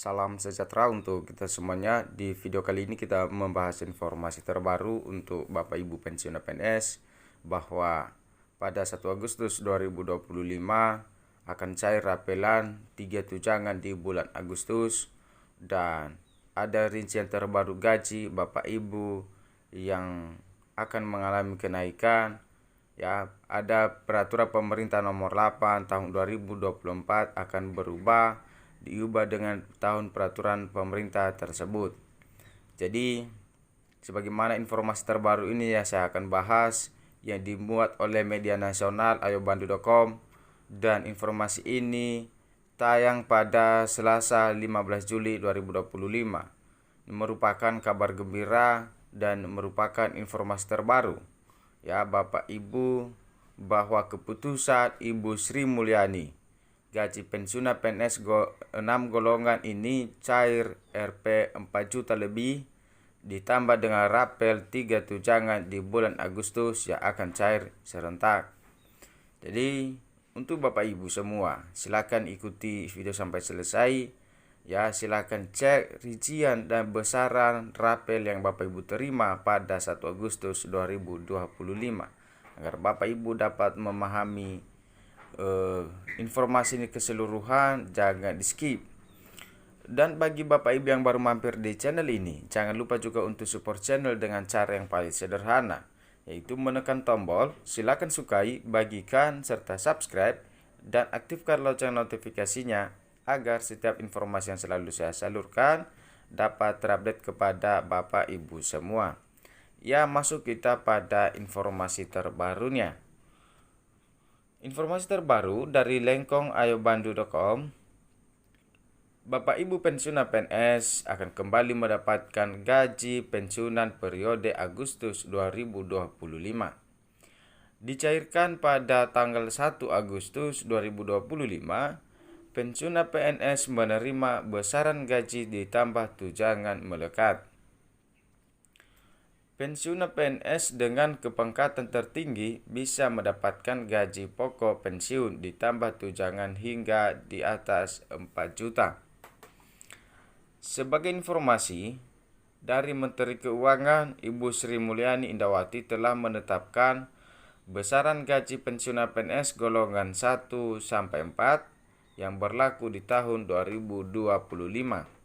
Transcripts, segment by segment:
Salam sejahtera untuk kita semuanya. Di video kali ini kita membahas informasi terbaru untuk Bapak Ibu pensiunan PNS bahwa pada 1 Agustus 2025 akan cair rapelan 3 tunjangan di bulan Agustus, dan ada rincian terbaru gaji Bapak Ibu yang akan mengalami kenaikan. Ya, ada peraturan pemerintah nomor 8 tahun 2024 akan diubah dengan tahun peraturan pemerintah tersebut. Jadi, sebagaimana informasi terbaru ini ya saya akan bahas yang dimuat oleh media nasional ayobandu.com, dan informasi ini tayang pada Selasa 15 Juli 2025. Ini merupakan kabar gembira dan merupakan informasi terbaru ya Bapak Ibu, bahwa keputusan Ibu Sri Mulyani gaji pensiunan PNS 6 golongan ini cair Rp 4 juta lebih, ditambah dengan rapel 3 tunjangan di bulan Agustus yang akan cair serentak. Jadi untuk Bapak Ibu semua, silakan ikuti video sampai selesai ya. Silakan cek rincian dan besaran rapel yang Bapak Ibu terima pada 1 Agustus 2025 agar Bapak Ibu dapat memahami informasi ini keseluruhan, jangan di skip. Dan bagi Bapak Ibu yang baru mampir di channel ini, jangan lupa juga untuk support channel dengan cara yang paling sederhana, yaitu menekan tombol, silakan sukai, bagikan, serta subscribe, dan aktifkan lonceng notifikasinya agar setiap informasi yang selalu saya salurkan dapat terupdate kepada Bapak Ibu semua. Ya, masuk kita pada informasi terbarunya. Informasi terbaru dari lengkongayobandu.com, Bapak Ibu pensiunan PNS akan kembali mendapatkan gaji pensiunan periode Agustus 2025. Dicairkan pada tanggal 1 Agustus 2025, pensiunan PNS menerima besaran gaji ditambah tunjangan melekat. Pensiunan PNS dengan kepangkatan tertinggi bisa mendapatkan gaji pokok pensiun ditambah tunjangan hingga di atas 4 juta. Sebagai informasi, dari Menteri Keuangan Ibu Sri Mulyani Indawati telah menetapkan besaran gaji pensiunan PNS golongan 1 sampai 4 yang berlaku di tahun 2025.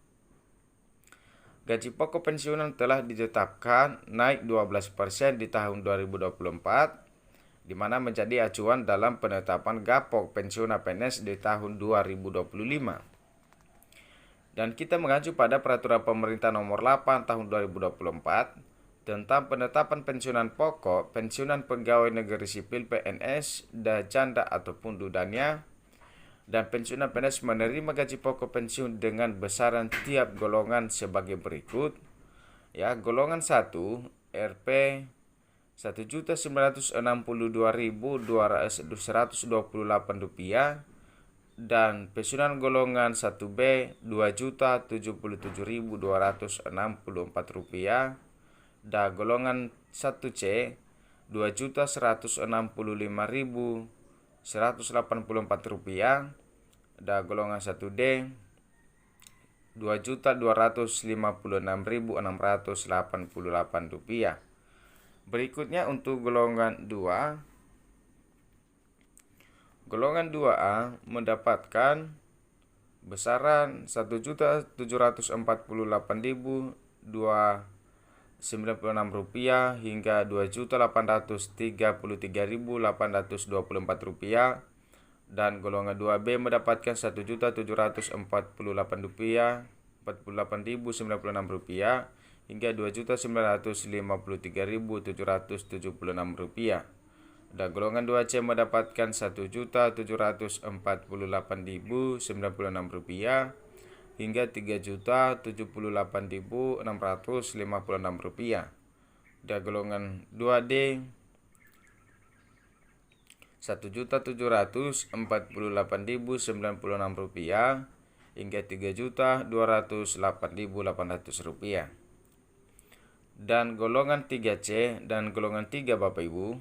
Gaji pokok pensiunan telah ditetapkan naik 12% di tahun 2024, di mana menjadi acuan dalam penetapan gapok pensiunan PNS di tahun 2025. Dan kita mengacu pada peraturan pemerintah nomor 8 tahun 2024 tentang penetapan pensiunan pokok, pensiunan pegawai negeri sipil PNS, dan janda ataupun dudanya, dan pensiunan PNS menerima gaji pokok pensiun dengan besaran tiap golongan sebagai berikut. Ya, golongan 1 Rp 1.962.228 rupiah, dan pensiunan golongan 1B 2.077.264 rupiah, dan golongan 1C 2.165.184 rupiah, dan golongan 1D 2.256.688 rupiah. Berikutnya untuk golongan 2. Golongan 2A mendapatkan besaran 1.748.296 rupiah hingga 2.833.824 rupiah, dan golongan 2B mendapatkan 1.748.048.096 rupiah hingga 2.953.776 rupiah, dan golongan 2C mendapatkan 1.748.096 rupiah hingga 3.078.656 rupiah, dan golongan 2D 1.748.096 rupiah hingga 3.208.800 rupiah. Dan golongan 3C dan golongan 3 Bapak Ibu,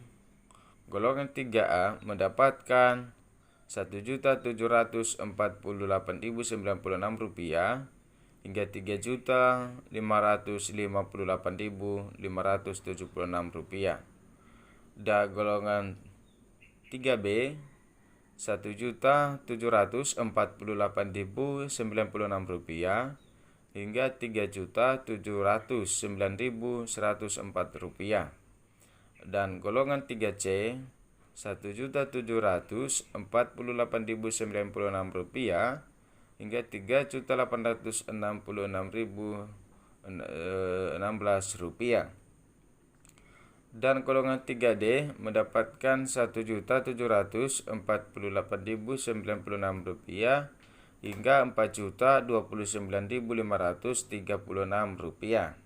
golongan 3A mendapatkan 1.748.096 rupiah hingga Rp3.558.576. Dan golongan 3B Rp1.748.096 hingga Rp3.709.104. Dan golongan 3C Rp1.748.096 hingga Rp3.866.016. Dan golongan 3D mendapatkan Rp1.748.096 hingga Rp4.029.536.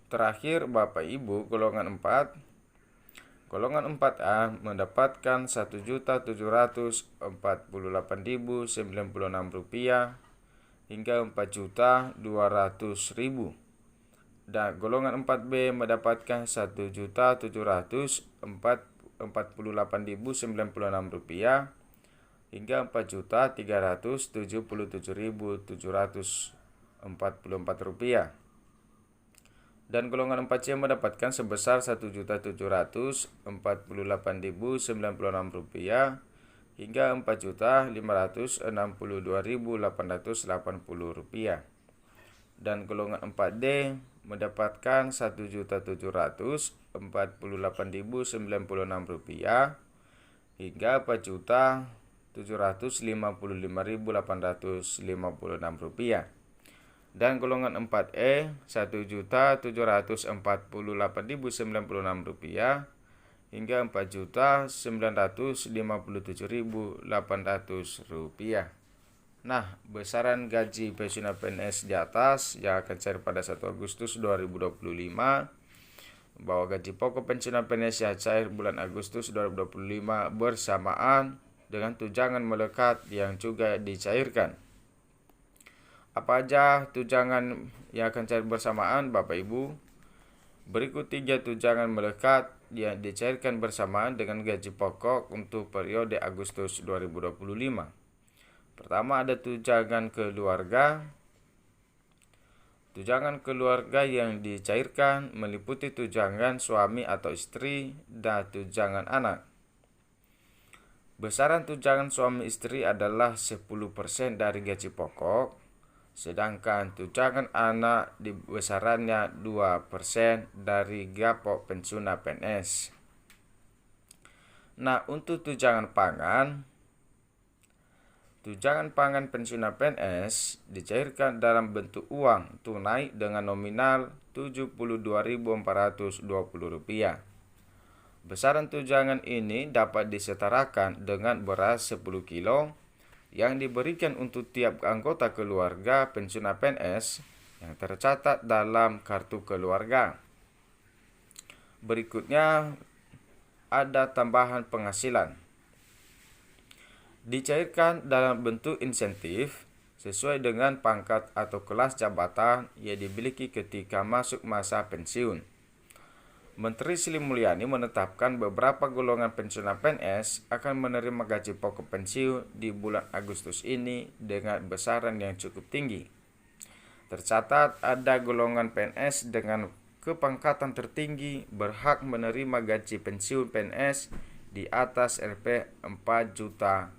Terakhir Bapak Ibu, golongan 4. Golongan 4A mendapatkan Rp1.748.096 hingga Rp4.200.000. Dan golongan 4B mendapatkan Rp1.748.096 hingga Rp4.377.744. Dan golongan 4C mendapatkan sebesar Rp1.748.096 hingga Rp4.562.880. Dan golongan 4D mendapatkan Rp1.748.096 hingga Rp4.755.856. Dan golongan 4E Rp1.748.096 hingga Rp4.957.800. Nah, besaran gaji pensiunan PNS di atas yang akan cair pada 1 Agustus 2025, bahwa gaji pokok pensiunan PNS yang cair bulan Agustus 2025 bersamaan dengan tunjangan melekat yang juga dicairkan. Apa aja tunjangan yang akan cair bersamaan, Bapak Ibu? Berikut 3 tunjangan melekat yang dicairkan bersamaan dengan gaji pokok untuk periode Agustus 2025. Pertama, ada tunjangan keluarga. Tunjangan keluarga yang dicairkan meliputi tunjangan suami atau istri dan tunjangan anak. Besaran tunjangan suami istri adalah 10% dari gaji pokok, sedangkan tunjangan anak di besarannya 2% dari gapok pensiunan PNS. Nah, untuk tunjangan pangan pensiunan PNS dicairkan dalam bentuk uang tunai dengan nominal Rp72.420. Besaran tunjangan ini dapat disetarakan dengan beras 10 kilo yang diberikan untuk tiap anggota keluarga pensiunan PNS yang tercatat dalam kartu keluarga. Berikutnya ada tambahan penghasilan. Dicairkan dalam bentuk insentif sesuai dengan pangkat atau kelas jabatan yang dimiliki ketika masuk masa pensiun. Menteri Sri Mulyani menetapkan beberapa golongan pensiunan PNS akan menerima gaji pokok pensiun di bulan Agustus ini dengan besaran yang cukup tinggi. Tercatat ada golongan PNS dengan kepangkatan tertinggi berhak menerima gaji pensiun PNS di atas Rp4 juta.